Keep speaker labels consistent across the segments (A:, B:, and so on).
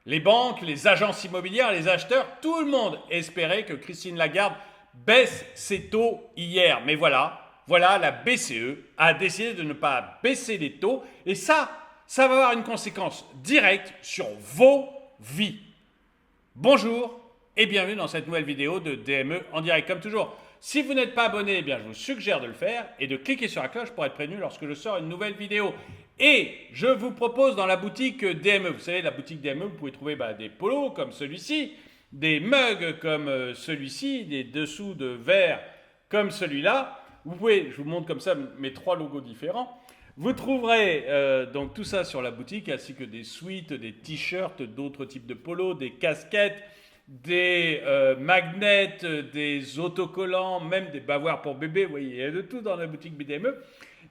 A: Les banques, les agences immobilières, les acheteurs, tout le monde espérait que Christine Lagarde baisse ses taux hier. Mais voilà, la BCE a décidé de ne pas baisser les taux. Et ça va avoir une conséquence directe sur vos vies. Bonjour et bienvenue dans cette nouvelle vidéo de DME en direct. Comme toujours, si vous n'êtes pas abonné, eh bien, je vous suggère de le faire et de cliquer sur la cloche pour être prévenu lorsque je sors une nouvelle vidéo. Et je vous propose dans la boutique DME, vous savez, la boutique DME, vous pouvez trouver des polos comme celui-ci, des mugs comme celui-ci, des dessous de verre comme celui-là. Vous pouvez, je vous montre comme ça mes trois logos différents. Vous trouverez donc tout ça sur la boutique, ainsi que des sweats, des t-shirts, d'autres types de polos, des casquettes, des magnets, des autocollants, même des bavoirs pour bébé. Vous voyez, il y a de tout dans la boutique BDME.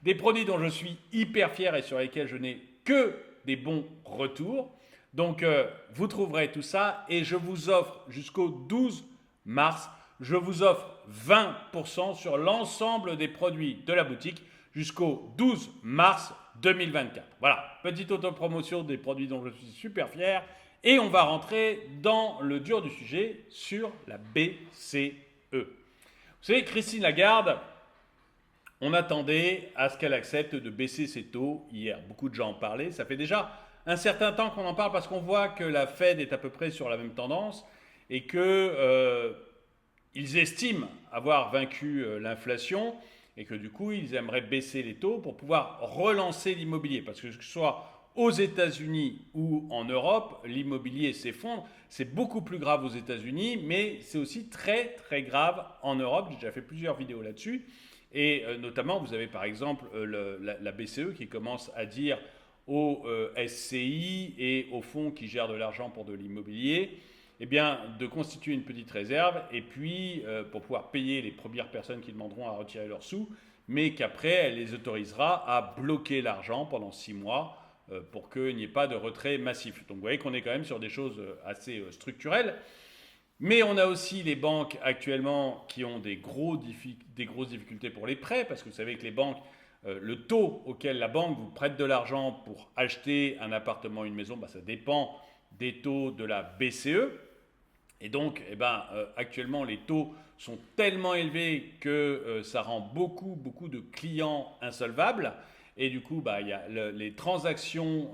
A: Des produits dont je suis hyper fier et sur lesquels je n'ai que des bons retours. Donc vous trouverez tout ça et je vous offre jusqu'au 12 mars, je vous offre 20% sur l'ensemble des produits de la boutique jusqu'au 12 mars 2024. Voilà, petite autopromotion des produits dont je suis super fier. Et on va rentrer dans le dur du sujet sur la BCE. Vous savez, Christine Lagarde, on attendait à ce qu'elle accepte de baisser ses taux hier. Beaucoup de gens en parlaient. Ça fait déjà un certain temps qu'on en parle parce qu'on voit que la Fed est à peu près sur la même tendance et que ils estiment avoir vaincu l'inflation et que du coup, ils aimeraient baisser les taux pour pouvoir relancer l'immobilier. Parce que ce soit aux États-Unis ou en Europe, l'immobilier s'effondre. C'est beaucoup plus grave aux États-Unis, mais c'est aussi très très grave en Europe. J'ai déjà fait plusieurs vidéos là-dessus. Et notamment, vous avez par exemple la BCE qui commence à dire aux SCI et aux fonds qui gèrent de l'argent pour de l'immobilier, eh bien, de constituer une petite réserve et puis pour pouvoir payer les premières personnes qui demanderont à retirer leurs sous, mais qu'après, elle les autorisera à bloquer l'argent pendant 6 mois pour qu'il n'y ait pas de retrait massif. Donc vous voyez qu'on est quand même sur des choses assez structurelles. Mais on a aussi les banques actuellement qui ont des grosses difficultés pour les prêts, parce que vous savez que les banques, le taux auquel la banque vous prête de l'argent pour acheter un appartement, une maison, ça dépend des taux de la BCE. Et donc, actuellement, les taux sont tellement élevés que ça rend beaucoup de clients insolvables. Et du coup, les transactions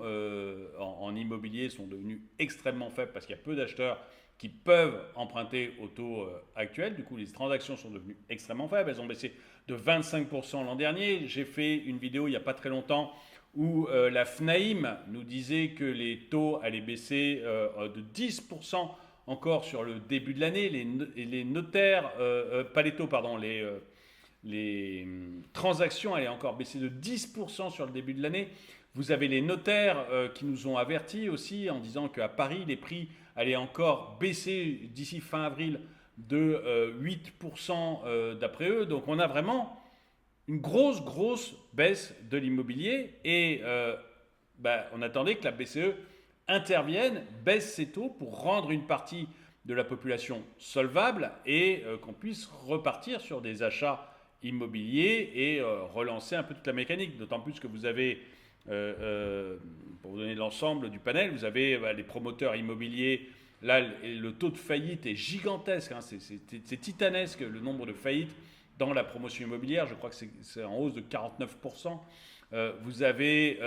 A: en immobilier sont devenues extrêmement faibles parce qu'il y a peu d'acheteurs qui peuvent emprunter au taux actuel. Du coup, les transactions sont devenues extrêmement faibles. Elles ont baissé de 25% l'an dernier. J'ai fait une vidéo il n'y a pas très longtemps où la FNAIM nous disait que les taux allaient baisser de 10% encore sur le début de l'année. Les notaires, pas les taux, pardon, les transactions allaient encore baisser de 10% sur le début de l'année. Vous avez les notaires qui nous ont avertis aussi en disant qu'à Paris, les prix allaient encore baisser d'ici fin avril de 8% d'après eux. Donc on a vraiment une grosse baisse de l'immobilier et on attendait que la BCE intervienne, baisse ses taux pour rendre une partie de la population solvable et qu'on puisse repartir sur des achats immobiliers et relancer un peu toute la mécanique. D'autant plus que vous avez, pour vous donner l'ensemble du panel, vous avez les promoteurs immobiliers. Là, le taux de faillite est gigantesque, hein, c'est titanesque le nombre de faillites dans la promotion immobilière. Je crois que c'est en hausse de 49%. Vous avez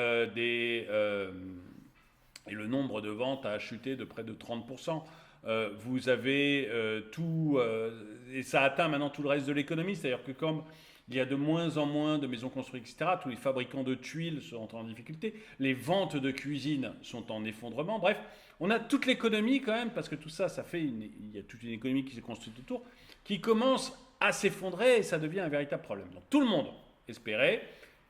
A: et le nombre de ventes a chuté de près de 30%. Vous avez tout, et ça atteint maintenant tout le reste de l'économie, c'est-à-dire que comme il y a de moins en moins de maisons construites, etc., tous les fabricants de tuiles sont en difficulté, les ventes de cuisine sont en effondrement, bref, on a toute l'économie quand même, parce que tout ça, il y a toute une économie qui s'est construite autour, qui commence à s'effondrer et ça devient un véritable problème. Donc tout le monde espérait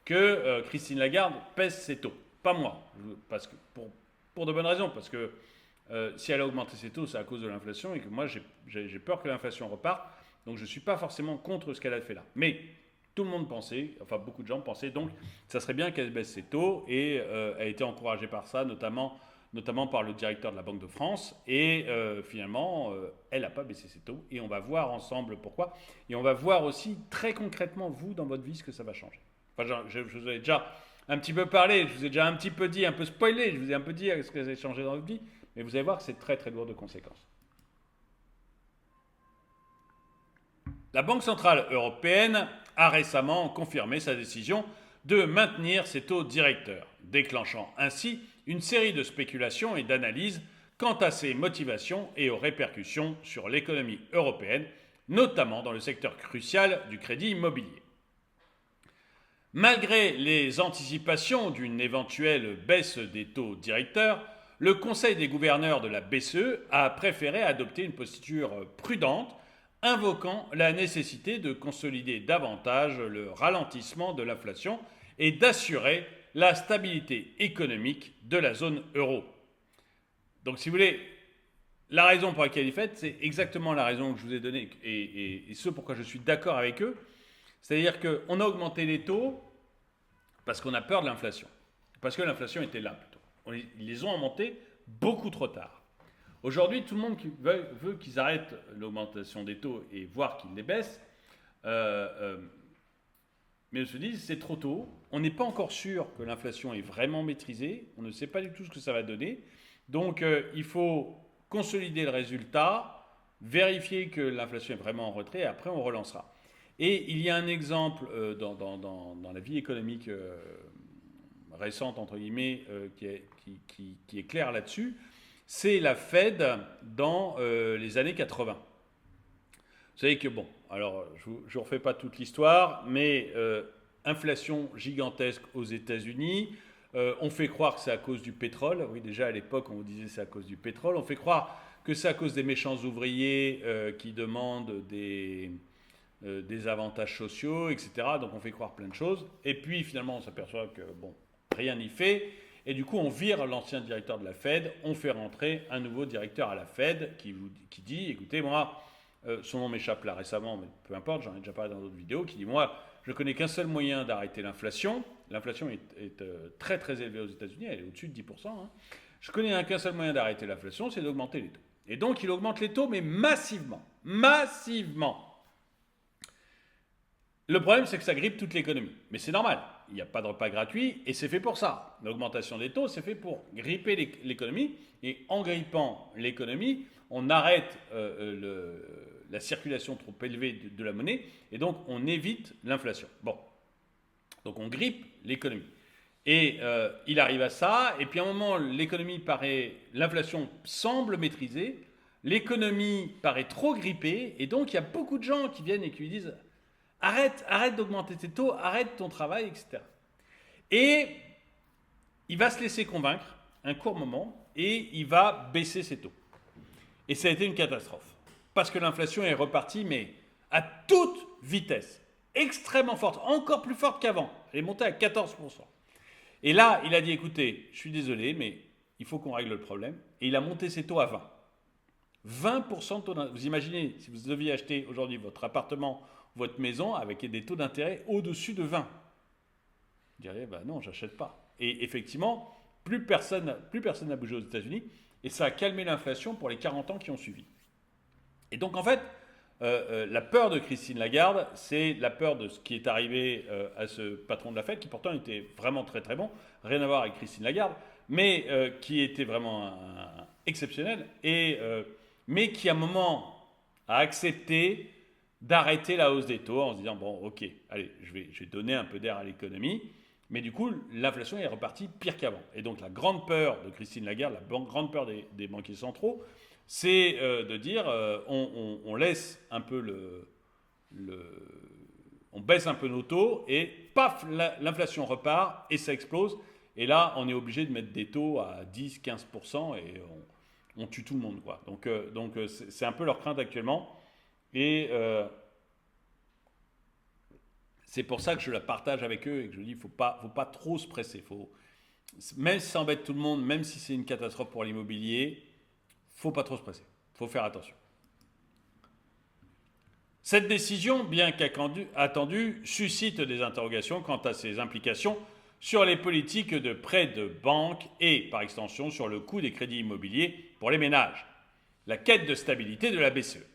A: que Christine Lagarde pèse ses taux, pas moi, parce que pour de bonnes raisons, parce que si elle a augmenté ses taux, c'est à cause de l'inflation et que moi j'ai peur que l'inflation reparte. Donc je ne suis pas forcément contre ce qu'elle a fait là. Mais tout le monde pensait, enfin beaucoup de gens pensaient donc ça serait bien qu'elle baisse ses taux et elle a été encouragée par ça, notamment par le directeur de la Banque de France. Et finalement, elle n'a pas baissé ses taux. Et on va voir ensemble pourquoi. Et on va voir aussi très concrètement, vous, dans votre vie, ce que ça va changer. Enfin, je vous ai déjà un petit peu parlé, je vous ai déjà un petit peu dit, un peu spoilé, je vous ai un peu dit ce que ça allait changer dans votre vie. mais vous allez voir que c'est très très lourd de conséquences. La Banque centrale européenne a récemment confirmé sa décision de maintenir ses taux directeurs, déclenchant ainsi une série de spéculations et d'analyses quant à ses motivations et aux répercussions sur l'économie européenne, notamment dans le secteur crucial du crédit immobilier. Malgré les anticipations d'une éventuelle baisse des taux directeurs, le Conseil des gouverneurs de la BCE a préféré adopter une posture prudente, invoquant la nécessité de consolider davantage le ralentissement de l'inflation et d'assurer la stabilité économique de la zone euro. Donc si vous voulez, la raison pour laquelle ils font, c'est exactement la raison que je vous ai donnée et ce pourquoi je suis d'accord avec eux. C'est-à-dire qu'on a augmenté les taux parce qu'on a peur de l'inflation. Parce que l'inflation était là plutôt. Ils les ont augmentés beaucoup trop tard. Aujourd'hui, tout le monde veut qu'ils arrêtent l'augmentation des taux et voir qu'ils les baissent. Mais on se dit, c'est trop tôt. On n'est pas encore sûr que l'inflation est vraiment maîtrisée. On ne sait pas du tout ce que ça va donner. Donc, il faut consolider le résultat, vérifier que l'inflation est vraiment en retrait, et après, on relancera. Et il y a un exemple dans la vie économique récente, entre guillemets, qui est clair là-dessus. C'est la Fed dans les années 80. Vous savez que, bon, alors je ne refais pas toute l'histoire, mais inflation gigantesque aux États-Unis, on fait croire que c'est à cause du pétrole. Oui, déjà à l'époque, on vous disait que c'est à cause du pétrole. On fait croire que c'est à cause des méchants ouvriers qui demandent des avantages sociaux, etc. Donc on fait croire plein de choses. Et puis finalement, on s'aperçoit que, bon, rien n'y fait. Et du coup, on vire l'ancien directeur de la Fed, on fait rentrer un nouveau directeur à la Fed qui dit, écoutez, moi, son nom m'échappe là récemment, mais peu importe, j'en ai déjà parlé dans d'autres vidéos, qui dit, moi, je connais qu'un seul moyen d'arrêter l'inflation. L'inflation est très très élevée aux États-Unis, elle est au-dessus de 10%. Hein. Je connais qu'un seul moyen d'arrêter l'inflation, c'est d'augmenter les taux. Et donc, il augmente les taux, mais massivement. Massivement. Le problème, c'est que ça grippe toute l'économie. Mais c'est normal. Il n'y a pas de repas gratuit et c'est fait pour ça. L'augmentation des taux, c'est fait pour gripper l'économie. Et en grippant l'économie, on arrête la circulation trop élevée de la monnaie et donc on évite l'inflation. Bon. Donc on grippe l'économie. Et il arrive à ça. Et puis à un moment, l'inflation semble maîtrisée. L'économie paraît trop grippée. Et donc il y a beaucoup de gens qui viennent et qui lui disent... Arrête d'augmenter tes taux, arrête ton travail, etc. Et il va se laisser convaincre un court moment et il va baisser ses taux. Et ça a été une catastrophe. Parce que l'inflation est repartie, mais à toute vitesse, extrêmement forte, encore plus forte qu'avant. Elle est montée à 14%. Et là, il a dit, écoutez, je suis désolé, mais il faut qu'on règle le problème. Et il a monté ses taux à 20. 20% de taux d'intérêt. Vous imaginez, si vous deviez acheter aujourd'hui votre appartement, votre maison avec des taux d'intérêt au-dessus de 20. Vous diriez, bah non, j'achète pas. Et effectivement, plus personne n'a bougé aux États-Unis et ça a calmé l'inflation pour les 40 ans qui ont suivi. Et donc en fait, la peur de Christine Lagarde, c'est la peur de ce qui est arrivé à ce patron de la Fed, qui pourtant était vraiment très très bon, rien à voir avec Christine Lagarde, mais qui était vraiment exceptionnel, mais qui à un moment a accepté d'arrêter la hausse des taux en se disant, bon, ok, allez, je vais donner un peu d'air à l'économie. Mais du coup, l'inflation est repartie pire qu'avant. Et donc, la grande peur de Christine Lagarde, la grande peur des banquiers centraux, c'est de dire, on laisse un peu on baisse un peu nos taux et paf, l'inflation repart et ça explose. Et là, on est obligé de mettre des taux à 10-15% et on tue tout le monde, quoi. Donc c'est un peu leur crainte actuellement. Et c'est pour ça que je la partage avec eux et que je dis, il ne faut pas trop se presser. Même si ça embête tout le monde, même si c'est une catastrophe pour l'immobilier, il ne faut pas trop se presser. Il faut faire attention. Cette décision, bien qu'attendue, suscite des interrogations quant à ses implications sur les politiques de prêt de banque et, par extension, sur le coût des crédits immobiliers pour les ménages. La quête de stabilité de la BCE.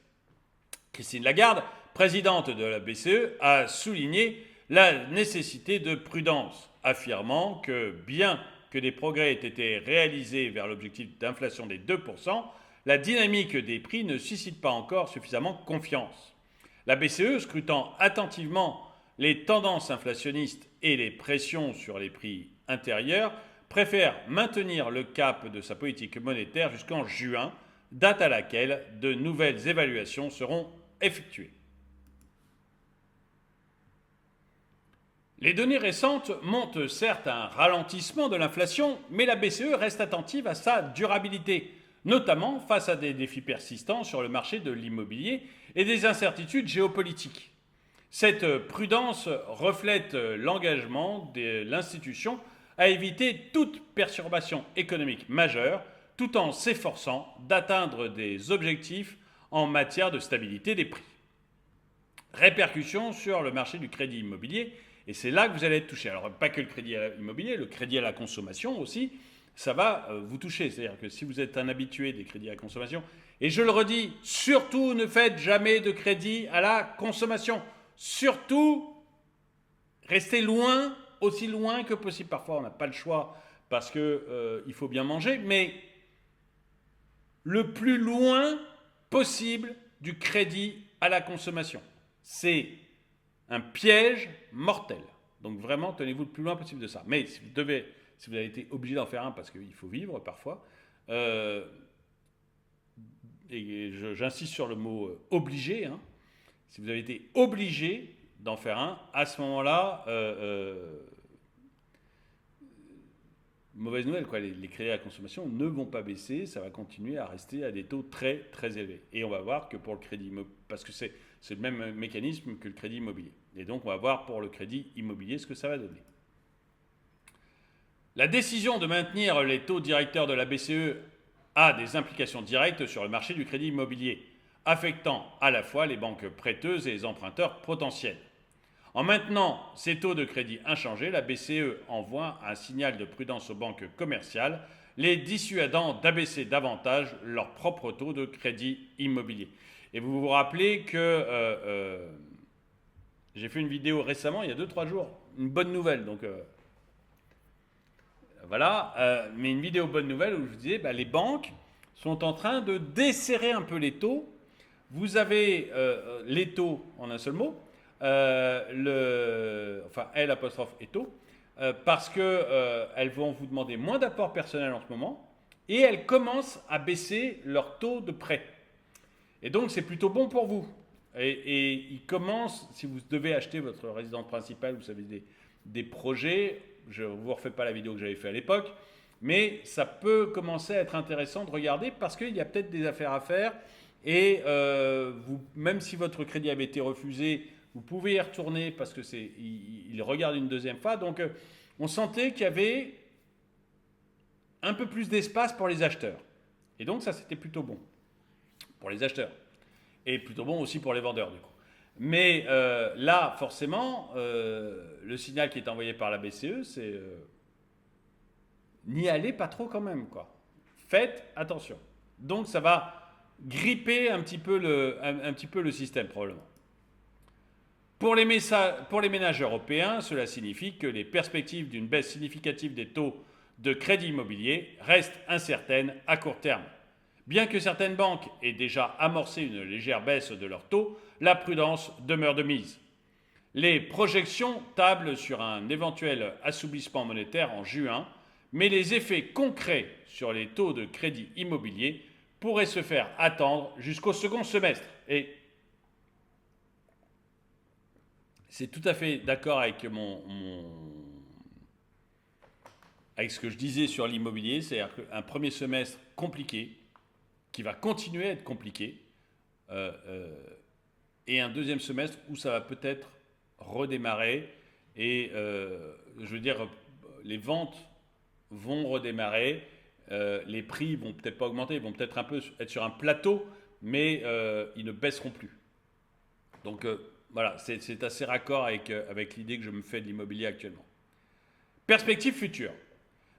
A: Christine Lagarde, présidente de la BCE, a souligné la nécessité de prudence, affirmant que bien que des progrès aient été réalisés vers l'objectif d'inflation des 2%, la dynamique des prix ne suscite pas encore suffisamment confiance. La BCE, scrutant attentivement les tendances inflationnistes et les pressions sur les prix intérieurs, préfère maintenir le cap de sa politique monétaire jusqu'en juin, date à laquelle de nouvelles évaluations seront effectuées. Les données récentes montrent certes un ralentissement de l'inflation, mais la BCE reste attentive à sa durabilité, notamment face à des défis persistants sur le marché de l'immobilier et des incertitudes géopolitiques. Cette prudence reflète l'engagement de l'institution à éviter toute perturbation économique majeure, tout en s'efforçant d'atteindre des objectifs en matière de stabilité des prix. Répercussions sur le marché du crédit immobilier, et c'est là que vous allez être touché. Alors, pas que le crédit immobilier, le crédit à la consommation aussi, ça va vous toucher. C'est-à-dire que si vous êtes un habitué des crédits à la consommation, et je le redis, surtout ne faites jamais de crédit à la consommation. Surtout, restez loin, aussi loin que possible. Parfois, on n'a pas le choix parce qu'il faut bien manger, mais le plus loin possible du crédit à la consommation. C'est un piège mortel. Donc vraiment, tenez-vous le plus loin possible de ça. Mais si vous avez été obligé d'en faire un parce qu'il faut vivre parfois, et j'insiste sur le mot obligé, hein, si vous avez été obligé d'en faire un, à ce moment-là, mauvaise nouvelle, quoi. Les crédits à la consommation ne vont pas baisser, ça va continuer à rester à des taux très très élevés. Et on va voir que pour le crédit immobilier, parce que c'est le même mécanisme que le crédit immobilier. Et donc on va voir pour le crédit immobilier ce que ça va donner. La décision de maintenir les taux directeurs de la BCE a des implications directes sur le marché du crédit immobilier, affectant à la fois les banques prêteuses et les emprunteurs potentiels. En maintenant ces taux de crédit inchangés, la BCE envoie un signal de prudence aux banques commerciales, les dissuadant d'abaisser davantage leurs propres taux de crédit immobilier. Et vous vous rappelez que j'ai fait une vidéo récemment, il y a 2-3 jours, une bonne nouvelle, donc voilà, mais une vidéo bonne nouvelle où je vous disais, les banques sont en train de desserrer un peu les taux. Vous avez les taux en un seul mot, L apostrophe et taux, parce qu'elles vont vous demander moins d'apport personnel en ce moment, et elles commencent à baisser leur taux de prêt. Et donc c'est plutôt bon pour vous. Et ils commencent, si vous devez acheter votre résidence principale, vous avez des projets, je ne vous refais pas la vidéo que j'avais fait à l'époque, mais ça peut commencer à être intéressant de regarder parce qu'il y a peut-être des affaires à faire. Et même si votre crédit avait été refusé, vous pouvez y retourner parce que il regarde une deuxième fois. Donc, on sentait qu'il y avait un peu plus d'espace pour les acheteurs. Et donc, ça, c'était plutôt bon pour les acheteurs. Et plutôt bon aussi pour les vendeurs, du coup. Mais là, forcément, le signal qui est envoyé par la BCE, c'est n'y allez pas trop quand même, quoi. Faites attention. Donc, ça va gripper un petit peu le système, probablement. Pour les ménages européens, cela signifie que les perspectives d'une baisse significative des taux de crédit immobilier restent incertaines à court terme. Bien que certaines banques aient déjà amorcé une légère baisse de leurs taux, la prudence demeure de mise. Les projections tablent sur un éventuel assouplissement monétaire en juin, mais les effets concrets sur les taux de crédit immobilier pourraient se faire attendre jusqu'au second semestre. Et c'est tout à fait d'accord avec avec ce que je disais sur l'immobilier, c'est-à-dire qu'un premier semestre compliqué, qui va continuer à être compliqué, et un deuxième semestre où ça va peut-être redémarrer, et je veux dire, les ventes vont redémarrer, les prix vont peut-être pas augmenter, ils vont peut-être un peu être sur un plateau, mais ils ne baisseront plus. Donc voilà, c'est assez raccord avec l'idée que je me fais de l'immobilier actuellement. Perspectives futures.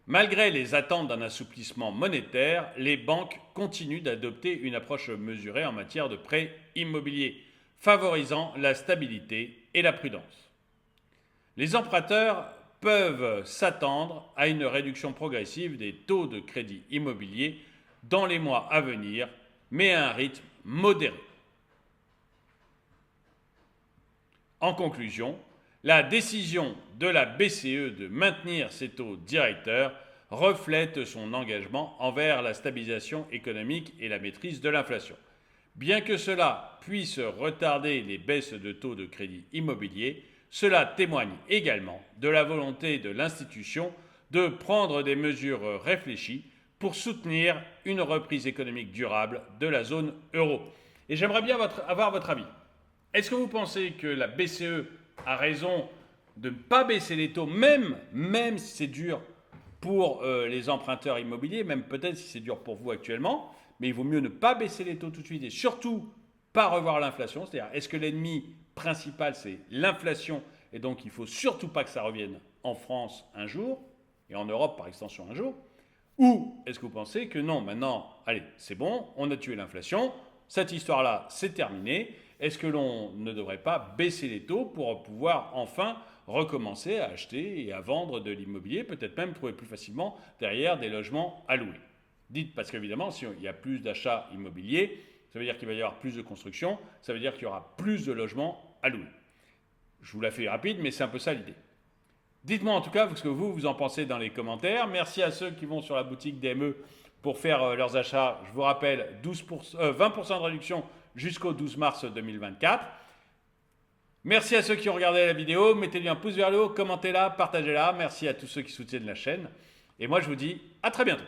A: Malgré les attentes d'un assouplissement monétaire, les banques continuent d'adopter une approche mesurée en matière de prêts immobiliers, favorisant la stabilité et la prudence. Les emprunteurs peuvent s'attendre à une réduction progressive des taux de crédit immobilier dans les mois à venir, mais à un rythme modéré. En conclusion, la décision de la BCE de maintenir ses taux directeurs reflète son engagement envers la stabilisation économique et la maîtrise de l'inflation. Bien que cela puisse retarder les baisses de taux de crédit immobilier, cela témoigne également de la volonté de l'institution de prendre des mesures réfléchies pour soutenir une reprise économique durable de la zone euro. Et j'aimerais bien avoir votre avis. Est-ce que vous pensez que la BCE a raison de ne pas baisser les taux, même si c'est dur pour les emprunteurs immobiliers, même peut-être si c'est dur pour vous actuellement, mais il vaut mieux ne pas baisser les taux tout de suite et surtout pas revoir l'inflation. C'est-à-dire, est-ce que l'ennemi principal, c'est l'inflation et donc il ne faut surtout pas que ça revienne en France un jour et en Europe par extension un jour? Ou est-ce que vous pensez que non, maintenant, allez, c'est bon, on a tué l'inflation, cette histoire-là, c'est terminé. Est-ce que l'on ne devrait pas baisser les taux pour pouvoir enfin recommencer à acheter et à vendre de l'immobilier, peut-être même trouver plus facilement derrière des logements à louer? Dites, parce qu'évidemment, s'il y a plus d'achats immobiliers, ça veut dire qu'il va y avoir plus de construction, ça veut dire qu'il y aura plus de logements à louer. Je vous la fais rapide, mais c'est un peu ça l'idée. Dites-moi en tout cas ce que vous en pensez dans les commentaires. Merci à ceux qui vont sur la boutique DME pour faire leurs achats. Je vous rappelle, 20% de réduction jusqu'au 12 mars 2024. Merci à ceux qui ont regardé la vidéo. Mettez-lui un pouce vers le haut, commentez-la, partagez-la. Merci à tous ceux qui soutiennent la chaîne. Et moi, je vous dis à très bientôt.